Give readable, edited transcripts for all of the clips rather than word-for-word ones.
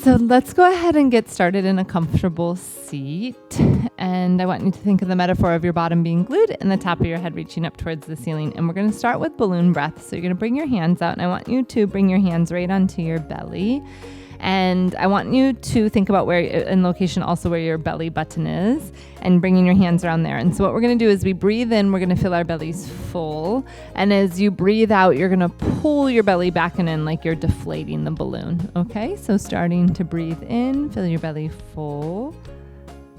So let's go ahead and get started in a comfortable seat. And I want you to think of the metaphor of your bottom being glued and the top of your head reaching up towards the ceiling. And we're going to start with balloon breath. So you're going to bring your hands out, and I want you to bring your hands right onto your belly. And I want you to think about where, in location also where your belly button is, and bringing your hands around there. And so what we're going to do is we breathe in, we're going to feel our bellies full. And as you breathe out, you're going to pull your belly back and in like you're deflating the balloon. Okay, so starting to breathe in, feel your belly full.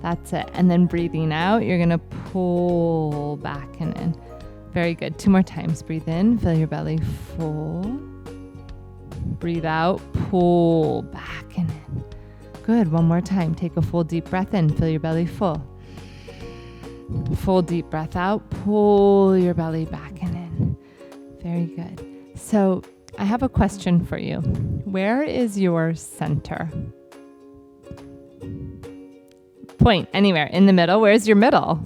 That's it. And then breathing out, you're going to pull back and in. Very good. 2 more times. Breathe in, feel your belly full. Breathe out, pull back and in. Good. 1 more time. Take a full deep breath in, feel your belly full. Full deep breath out, pull your belly back and in. Very good. So I have a question for you. Where is your center? Point anywhere in the middle. Where's your middle?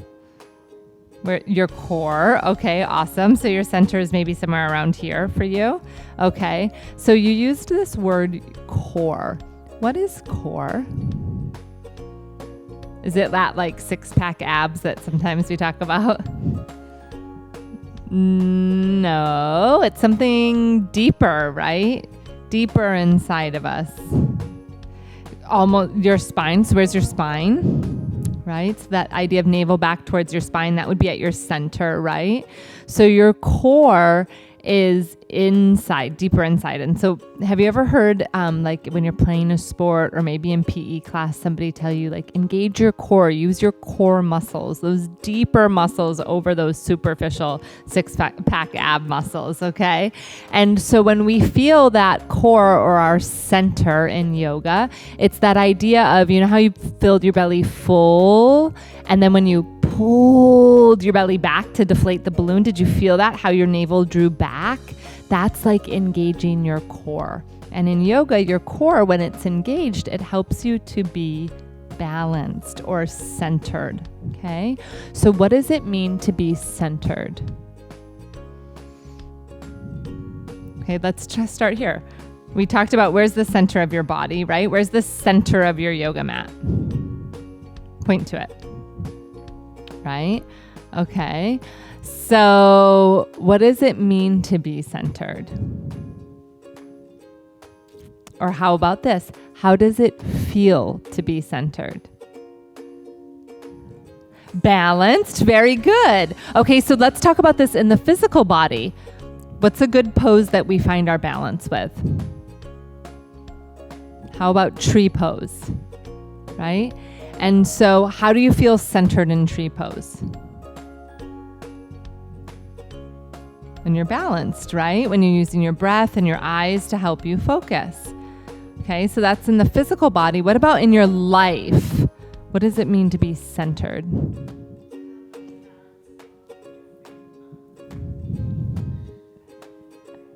Where your core. Okay, awesome. So your center is maybe somewhere around here for you. Okay, so you used this word core. What is core? Is it that like 6-pack abs that sometimes we talk about? No, it's something deeper, right? Deeper inside of us. Almost your spine. So where's your spine? Right? So that idea of navel back towards your spine, that would be at your center, right? So your core is inside, deeper inside. And so have you ever heard, like when you're playing a sport or maybe in PE class, somebody tell you like, engage your core, use your core muscles, those deeper muscles over those superficial 6-pack ab muscles, okay? And so when we feel that core or our center in yoga, it's that idea of, you know how you filled your belly full, and then when you pulled your belly back to deflate the balloon, did you feel that? How your navel drew back? That's like engaging your core. And in yoga, your core, when it's engaged, it helps you to be balanced or centered, okay? So what does it mean to be centered? Okay, let's just start here. We talked about where's the center of your body, right? Where's the center of your yoga mat? Point to it. Right? Okay. So what does it mean to be centered? Or how about this? How does it feel to be centered? Balanced. Very good. Okay, so let's talk about this in the physical body. What's a good pose that we find our balance with? How about tree pose? Right? And so how do you feel centered in tree pose? When you're balanced, right? When you're using your breath and your eyes to help you focus. Okay, so that's in the physical body. What about in your life? What does it mean to be centered?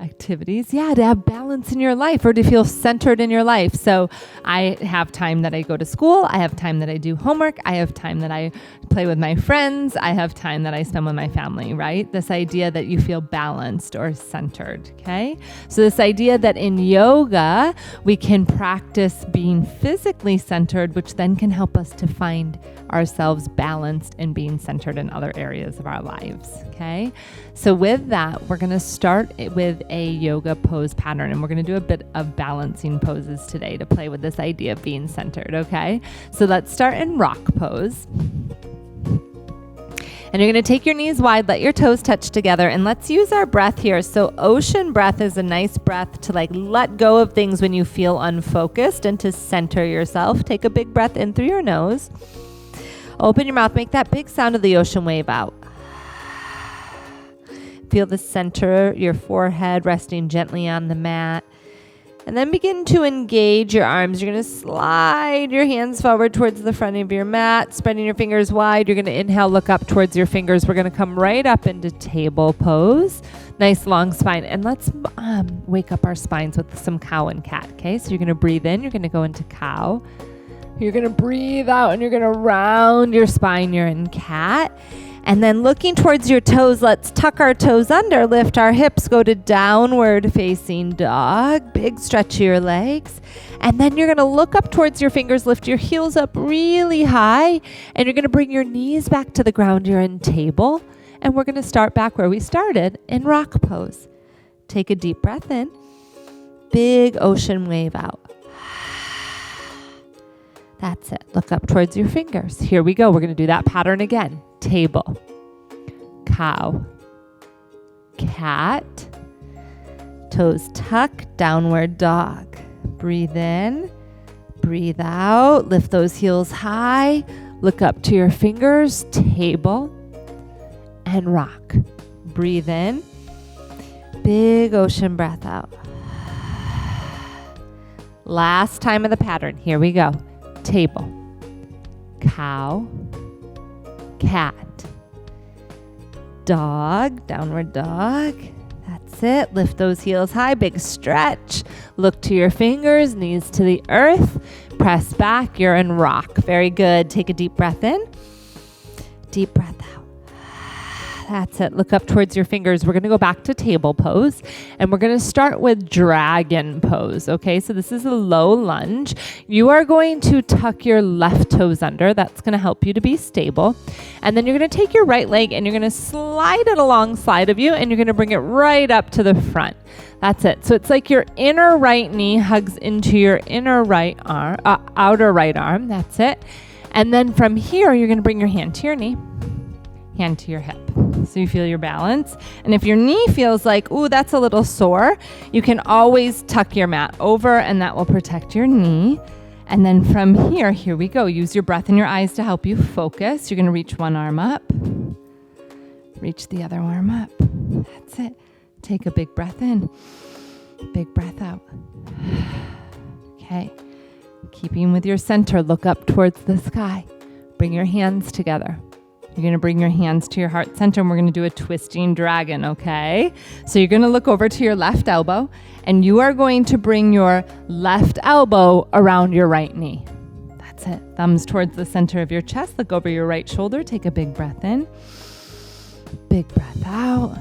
Activities, yeah, to have balance in your life or to feel centered in your life. So I have time that I go to school. I have time that I do homework. I have time that I play with my friends. I have time that I spend with my family, right? This idea that you feel balanced or centered, okay? So this idea that in yoga, we can practice being physically centered, which then can help us to find ourselves balanced and being centered in other areas of our lives, okay? So with that, we're going to start with a yoga pose pattern, and we're going to do a bit of balancing poses today to play with this idea of being centered, okay? So let's start in rock pose. And you're going to take your knees wide, let your toes touch together, and let's use our breath here. So ocean breath is a nice breath to like let go of things when you feel unfocused and to center yourself. Take a big breath in through your nose. Open your mouth, make that big sound of the ocean wave out. Feel the center, your forehead resting gently on the mat. And then begin to engage your arms. You're going to slide your hands forward towards the front of your mat, spreading your fingers wide. You're going to inhale, look up towards your fingers. We're going to come right up into table pose. Nice long spine. And let's wake up our spines with some cow and cat, okay? So you're going to breathe in. You're going to go into cow. You're going to breathe out and you're going to round your spine. You're in cat. And then looking towards your toes, let's tuck our toes under, lift our hips, go to downward facing dog. Big stretch of your legs. And then you're going to look up towards your fingers, lift your heels up really high, and you're going to bring your knees back to the ground. You're in table. And we're going to start back where we started in rock pose. Take a deep breath in. Big ocean wave out. That's it. Look up towards your fingers. Here we go. We're going to do that pattern again. Table, cow, cat, toes tuck, downward dog. Breathe in, breathe out. Lift those heels high. Look up to your fingers. Table and rock. Breathe in. Big ocean breath out. Last time of the pattern. Here we go. Table, cow, cat, dog, downward dog. That's it. Lift those heels high. Big stretch. Look to your fingers, knees to the earth. Press back. You're in rock. Very good. Take a deep breath in. Deep breath out. That's it. Look up towards your fingers. We're going to go back to table pose, and we're going to start with dragon pose. Okay, so this is a low lunge. You are going to tuck your left toes under. That's going to help you to be stable. And then you're going to take your right leg and you're going to slide it alongside of you, and you're going to bring it right up to the front. That's it. So it's like your inner right knee hugs into your inner right arm, outer right arm. That's it. And then from here, you're going to bring your hand to your knee, hand to your hip. So you feel your balance. And if your knee feels like, ooh, that's a little sore, you can always tuck your mat over, and that will protect your knee. And then from here we go. Use your breath and your eyes to help you focus. You're going to reach one arm up, reach the other arm up. That's it. Take a big breath in, big breath out. Okay. Keeping with your center, look up towards the sky. Bring your hands together. You're going to bring your hands to your heart center, and we're going to do a twisting dragon, okay? So you're going to look over to your left elbow, and you are going to bring your left elbow around your right knee. That's it. Thumbs towards the center of your chest. Look over your right shoulder. Take a big breath in. Big breath out.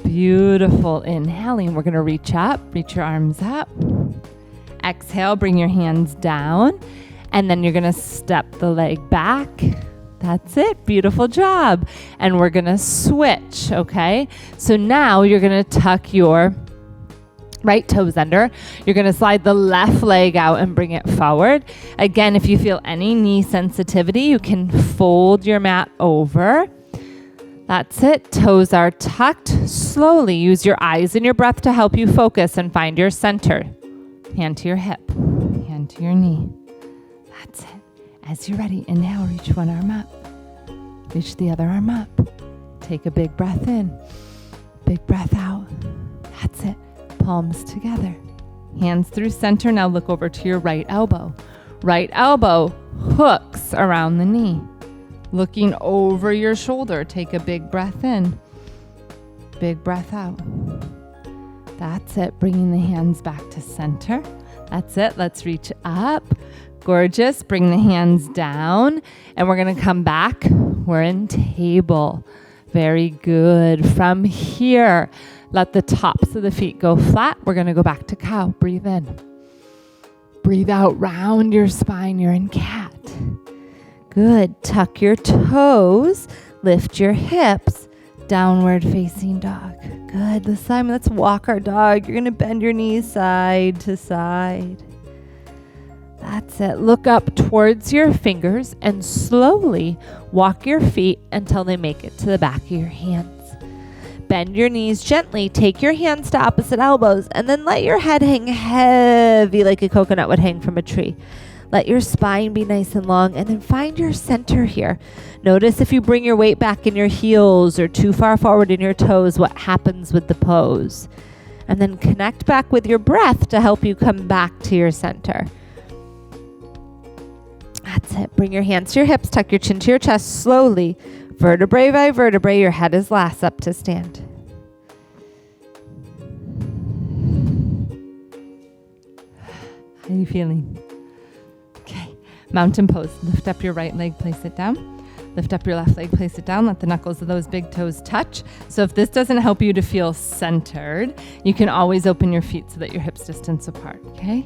Beautiful. Inhaling. We're going to reach up. Reach your arms up. Exhale. Bring your hands down. And then you're going to step the leg back. That's it. Beautiful job. And we're going to switch, okay? So now you're going to tuck your right toes under. You're going to slide the left leg out and bring it forward. Again, if you feel any knee sensitivity, you can fold your mat over. That's it. Toes are tucked. Slowly use your eyes and your breath to help you focus and find your center. Hand to your hip. Hand to your knee. That's it. As you're ready, inhale, reach one arm up. Reach the other arm up. Take a big breath in. Big breath out. That's it. Palms together. Hands through center. Now look over to your right elbow. Right elbow hooks around the knee. Looking over your shoulder. Take a big breath in. Big breath out. That's it. Bringing the hands back to center. That's it. Let's reach up. Gorgeous. Bring the hands down, and we're going to come back. We're in table. Very good. From here, let the tops of the feet go flat. We're going to go back to cow. Breathe in. Breathe out. Round your spine. You're in cat. Good. Tuck your toes. Lift your hips. Downward facing dog. Good. This time, let's walk our dog. You're going to bend your knees side to side. That's it. Look up towards your fingers and slowly walk your feet until they make it to the back of your hands. Bend your knees gently. Take your hands to opposite elbows, and then let your head hang heavy like a coconut would hang from a tree. Let your spine be nice and long, and then find your center here. Notice if you bring your weight back in your heels or too far forward in your toes, what happens with the pose. And then connect back with your breath to help you come back to your center. That's it. Bring your hands to your hips. Tuck your chin to your chest slowly. Vertebrae by vertebrae. Your head is last up to stand. How are you feeling? Okay. Mountain pose. Lift up your right leg. Place it down. Lift up your left leg, place it down, let the knuckles of those big toes touch. So if this doesn't help you to feel centered, you can always open your feet so that your hips distance apart, okay?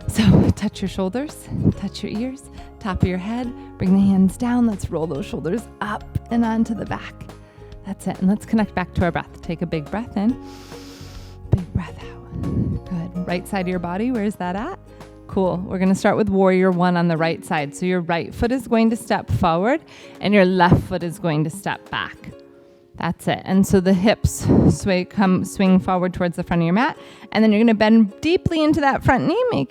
So touch your shoulders, touch your ears, top of your head, bring the hands down. Let's roll those shoulders up and onto the back. That's it. And let's connect back to our breath. Take a big breath in, big breath out. Good. Right side of your body, where's that at? Cool. We're going to start with warrior one on the right side. So your right foot is going to step forward and your left foot is going to step back. That's it. And so the hips swing forward towards the front of your mat. And then you're going to bend deeply into that front knee.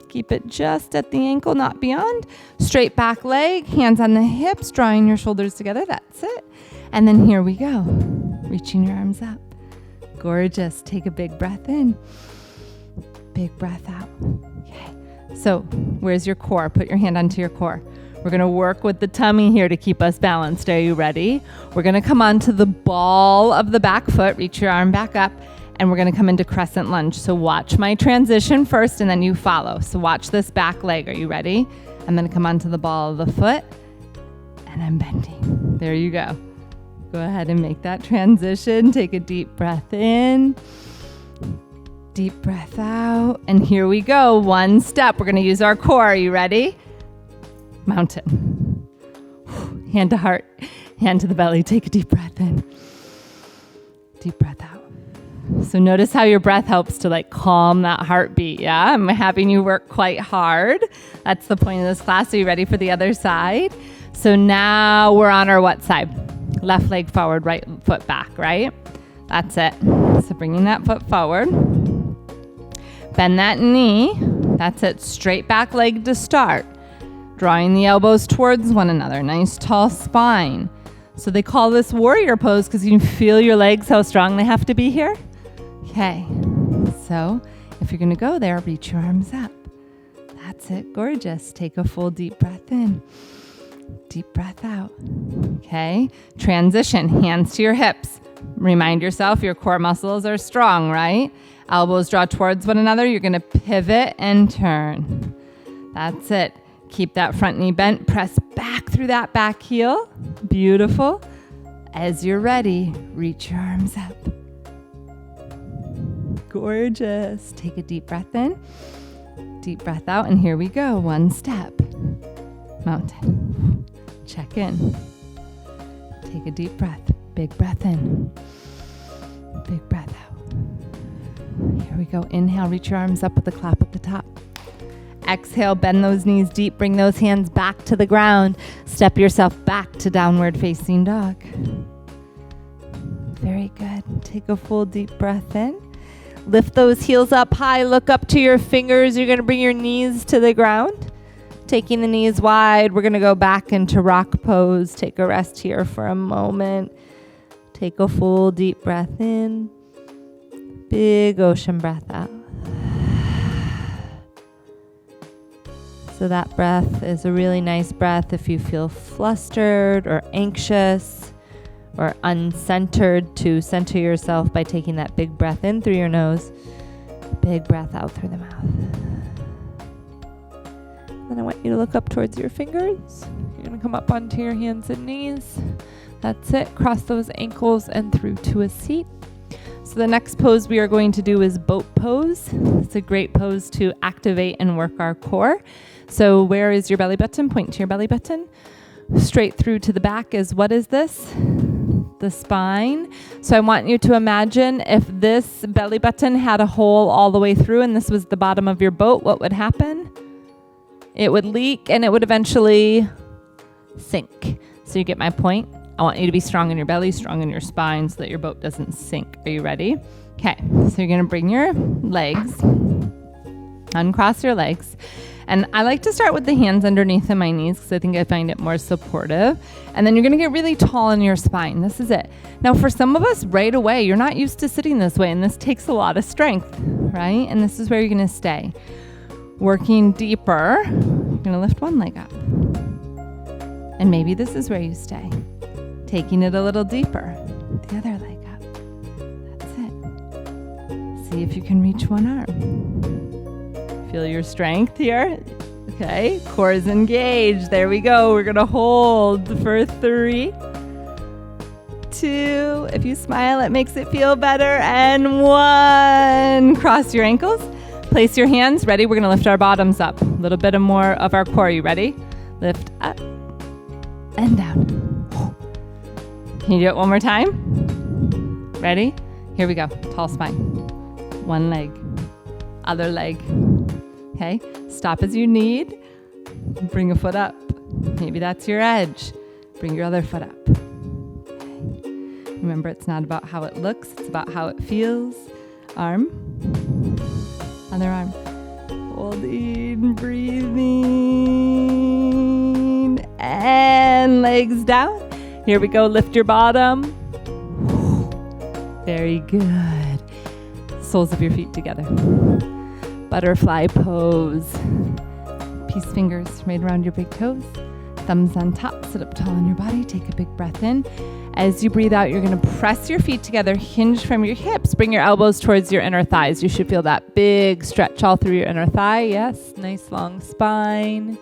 Keep it just at the ankle, not beyond. Straight back leg, hands on the hips, drawing your shoulders together. That's it. And then here we go. Reaching your arms up. Gorgeous. Take a big breath in. Big breath out. Okay. So where's your core? Put your hand onto your core. We're going to work with the tummy here to keep us balanced. Are you ready? We're going to come onto the ball of the back foot. Reach your arm back up. And we're going to come into crescent lunge. So watch my transition first and then you follow. So watch this back leg. Are you ready? I'm going to come onto the ball of the foot and I'm bending. There you go. Go ahead and make that transition. Take a deep breath in. Deep breath out. And here we go. One step. We're going to use our core. Are you ready? Mountain. Hand to heart. Hand to the belly. Take a deep breath in. Deep breath out. So notice how your breath helps to calm that heartbeat. Yeah, I'm having you work quite hard. That's the point of this class. Are you ready for the other side? So now we're on our what side? Left leg forward, right foot back, right? That's it. So bringing that foot forward. Bend that knee. That's it. Straight back leg to start. Drawing the elbows towards one another. Nice tall spine. So they call this warrior pose because you can feel your legs, how strong they have to be here. Okay, so if you're going to go there, reach your arms up. That's it. Gorgeous. Take a full deep breath in. Deep breath out. Okay, transition. Hands to your hips. Remind yourself your core muscles are strong, right? Elbows draw towards one another. You're going to pivot and turn. That's it. Keep that front knee bent. Press back through that back heel. Beautiful. As you're ready, reach your arms up. Gorgeous. Take a deep breath in. Deep breath out. And here we go. One step. Mountain. Check in. Take a deep breath. Big breath in. Big breath out. Here we go. Inhale. Reach your arms up with a clap at the top. Exhale, bend those knees deep, bring those hands back to the ground. Step yourself back to downward facing dog. Very good. Take a full deep breath in. Lift those heels up high, look up to your fingers. You're going to bring your knees to the ground. Taking the knees wide, we're going to go back into rock pose. Take a rest here for a moment. Take a full deep breath in. Big ocean breath out. So that breath is a really nice breath if you feel flustered or anxious or uncentered, to center yourself by taking that big breath in through your nose, big breath out through the mouth. Then I want you to look up towards your fingers. You're going to come up onto your hands and knees. That's it. Cross those ankles and through to a seat. So the next pose we are going to do is boat pose. It's a great pose to activate and work our core. So where is your belly button? Point to your belly button. Straight through to the back is, what is this? The spine. So I want you to imagine if this belly button had a hole all the way through and this was the bottom of your boat, what would happen? It would leak and it would eventually sink. So you get my point? I want you to be strong in your belly, strong in your spine so that your boat doesn't sink. Are you ready? Okay, so you're going to bring your legs, uncross your legs. And I like to start with the hands underneath of my knees because I think I find it more supportive. And then you're going to get really tall in your spine. This is it. Now, for some of us, right away, you're not used to sitting this way, and this takes a lot of strength, right? And this is where you're going to stay. Working deeper, you're going to lift one leg up. And maybe this is where you stay. Taking it a little deeper, the other leg up. That's it. See if you can reach one arm. Feel your strength here. Okay, core is engaged. There we go. We're gonna hold for 3, 2. If you smile, it makes it feel better. And 1. Cross your ankles. Place your hands. Ready? We're gonna lift our bottoms up. A little bit more of our core. You ready? Lift up and down. Can you do it one more time? Ready? Here we go. Tall spine. One leg. Other leg. Okay, stop as you need. Bring a foot up. Maybe that's your edge. Bring your other foot up. Okay. Remember, it's not about how it looks, it's about how it feels. Arm. Other arm. Holding, breathing. And legs down. Here we go, lift your bottom. Very good. Soles of your feet together. Butterfly pose. Peace fingers right around your big toes. Thumbs on top, sit up tall in your body. Take a big breath in. As you breathe out, you're gonna press your feet together, hinge from your hips, bring your elbows towards your inner thighs. You should feel that big stretch all through your inner thigh. Yes, nice long spine.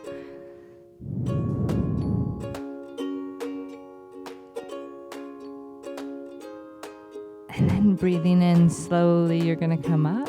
And then breathing in slowly, you're gonna come up.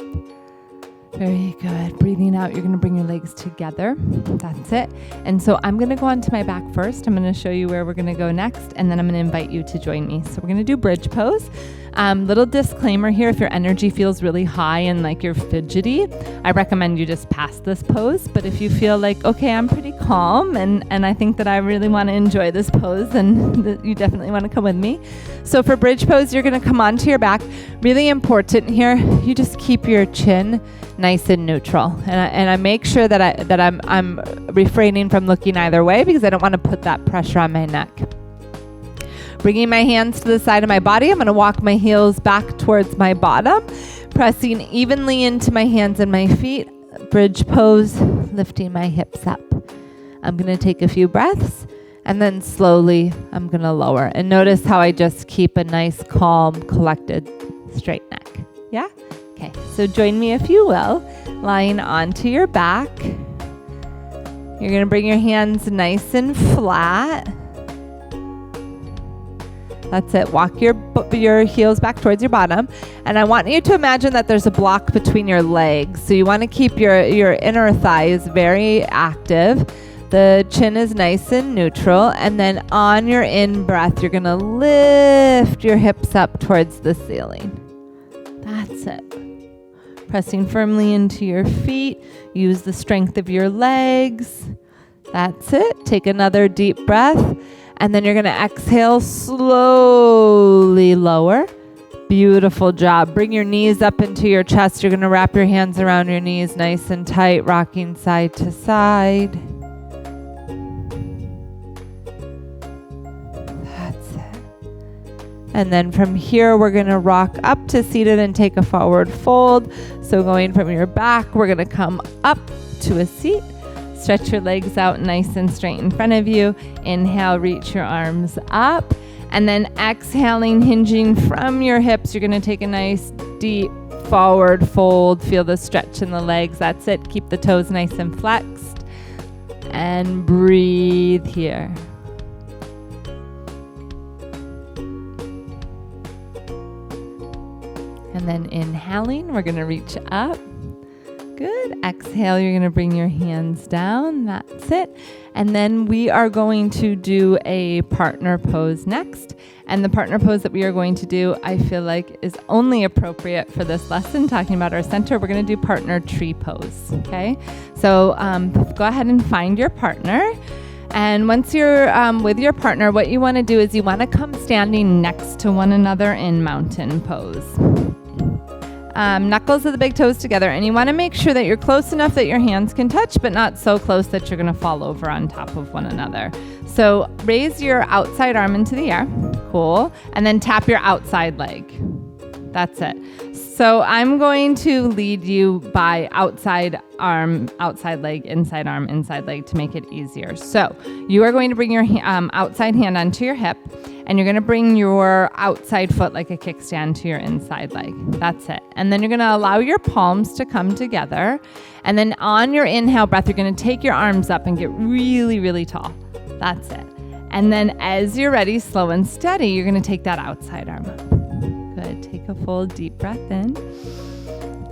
Very good. Breathing out, you're gonna bring your legs together. That's it. And so I'm gonna go onto my back first. I'm gonna show you where we're gonna go next, and then I'm gonna invite you to join me. So we're gonna do bridge pose. Little disclaimer here, if your energy feels really high and like you're fidgety, I recommend you just pass this pose. But if you feel like, okay, I'm pretty calm and I think that I really wanna enjoy this pose, then you definitely wanna come with me. So for bridge pose, you're gonna come onto your back. Really important here, you just keep your chin nice and neutral. And I make sure that I'm refraining from looking either way because I don't wanna put that pressure on my neck. Bringing my hands to the side of my body, I'm gonna walk my heels back towards my bottom, pressing evenly into my hands and my feet. Bridge pose, lifting my hips up. I'm gonna take a few breaths and then slowly I'm gonna lower. And notice how I just keep a nice, calm, collected, straight neck. Yeah? Okay, so join me if you will, lying onto your back. You're gonna bring your hands nice and flat. That's it. Walk your heels back towards your bottom. And I want you to imagine that there's a block between your legs. So you want to keep your inner thighs very active. The chin is nice and neutral. And then on your in-breath, you're going to lift your hips up towards the ceiling. That's it. Pressing firmly into your feet. Use the strength of your legs. That's it. Take another deep breath. And then you're going to exhale, slowly lower. Beautiful job. Bring your knees up into your chest. You're going to wrap your hands around your knees nice and tight, rocking side to side. That's it. And then from here, we're going to rock up to seated and take a forward fold. So going from your back, we're going to come up to a seat. Stretch your legs out nice and straight in front of you. Inhale, reach your arms up. And then exhaling, hinging from your hips, you're going to take a nice deep forward fold. Feel the stretch in the legs. That's it. Keep the toes nice and flexed. And breathe here. And then inhaling, we're going to reach up. Good. Exhale, you're going to bring your hands down. That's it. And then we are going to do a partner pose next. And the partner pose that we are going to do, I feel like, is only appropriate for this lesson, talking about our center. We're going to do partner tree pose. Okay. So go ahead and find your partner. And once you're with your partner, what you want to do is you want to come standing next to one another in mountain pose. Knuckles of the big toes together, and you want to make sure that you're close enough that your hands can touch, but not so close that you're going to fall over on top of one another. So raise your outside arm into the air. Cool. And then tap your outside leg. That's it. So I'm going to lead you by outside arm, outside leg, inside arm, inside leg to make it easier. So you are going to bring your outside hand onto your hip, and you're going to bring your outside foot like a kickstand to your inside leg. That's it. And then you're going to allow your palms to come together. And then on your inhale breath, you're going to take your arms up and get really, really tall. That's it. And then as you're ready, slow and steady, you're going to take that outside arm up. Good. Take a full deep breath in,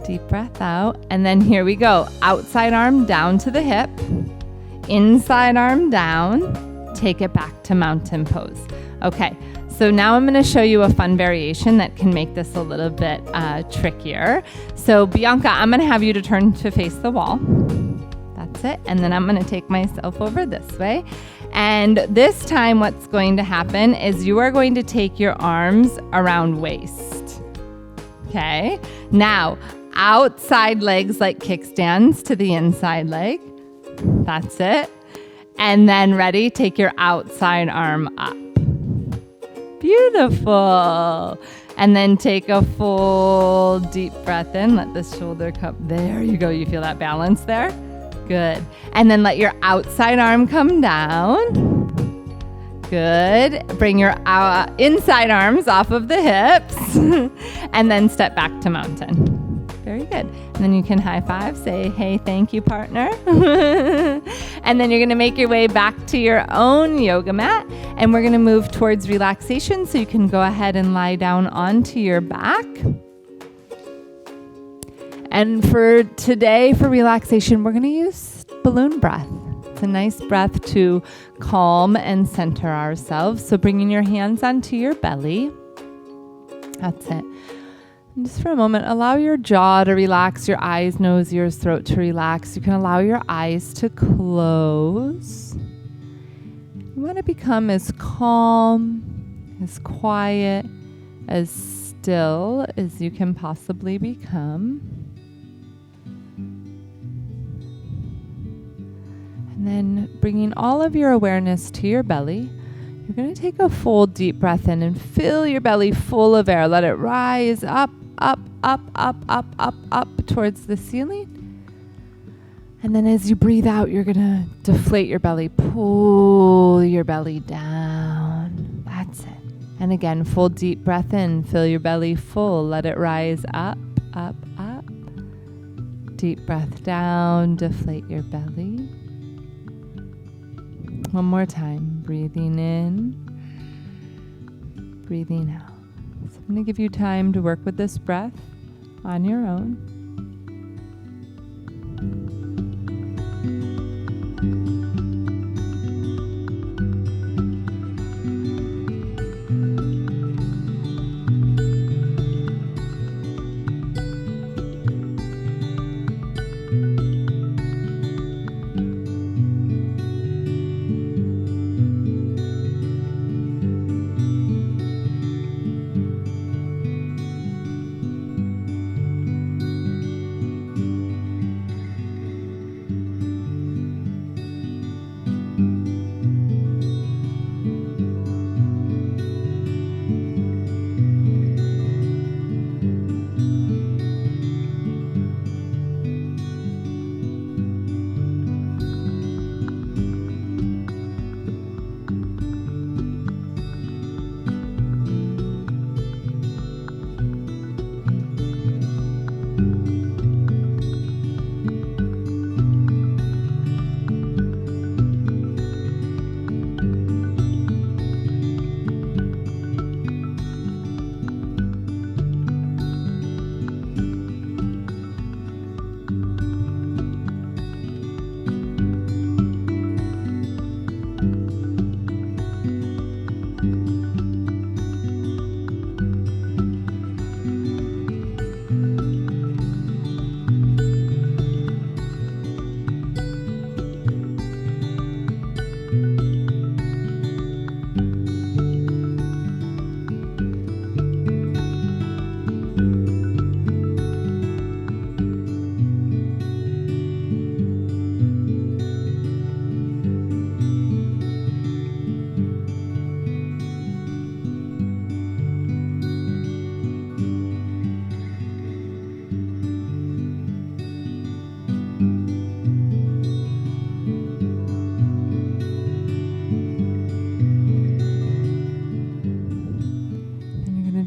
deep breath out. And then here we go. Outside arm down to the hip, inside arm down, take it back to mountain pose. Okay, so now I'm going to show you a fun variation that can make this a little bit trickier. So Bianca, I'm going to have you to turn to face the wall. That's it. And then I'm going to take myself over this way. And this time what's going to happen is you are going to take your arms around waist. Okay, now outside legs like kickstands to the inside leg. That's it. And then ready, take your outside arm up. Beautiful. And then take a full deep breath in. Let the shoulder cup, there you go. You feel that balance there? Good. And then let your outside arm come down. Good. Bring your inside arms off of the hips. And then step back to mountain. Very good. And then you can high five, say, hey, thank you, partner. And then you're going to make your way back to your own yoga mat. And we're going to move towards relaxation. So you can go ahead and lie down onto your back. And for today, for relaxation, we're going to use balloon breath. It's a nice breath to calm and center ourselves. So bringing your hands onto your belly. That's it. And just for a moment, allow your jaw to relax, your eyes, nose, ears, throat to relax. You can allow your eyes to close. You want to become as calm, as quiet, as still as you can possibly become. And then bringing all of your awareness to your belly. You're going to take a full deep breath in and fill your belly full of air. Let it rise up, up, up, up, up, up, up towards the ceiling. And then as you breathe out, you're going to deflate your belly, pull your belly down. That's it. And again, full deep breath in, fill your belly full. Let it rise up, up, up. Deep breath down, deflate your belly. One more time, breathing in, breathing out. So I'm going to give you time to work with this breath on your own.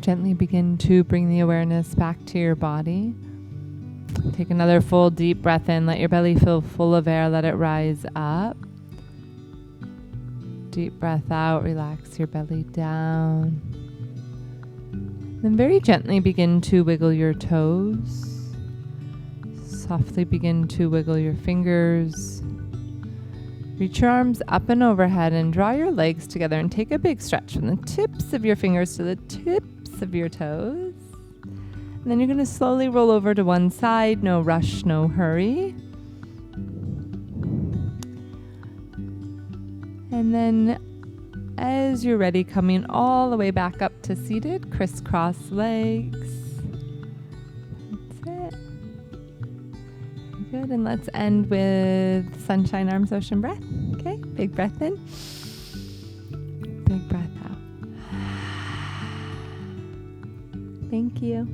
Gently begin to bring the awareness back to your body. Take another full deep breath in. Let your belly feel full of air. Let it rise up. Deep breath out. Relax your belly down. Then very gently begin to wiggle your toes. Softly begin to wiggle your fingers. Reach your arms up and overhead and draw your legs together and take a big stretch from the tips of your fingers to the tips of your toes. And then you're going to slowly roll over to one side. No rush, no hurry. And then as you're ready, coming all the way back up to seated, crisscross legs. That's it. Good, and let's end with sunshine, arms, ocean breath. Okay, big breath in. Big breath out. Thank you.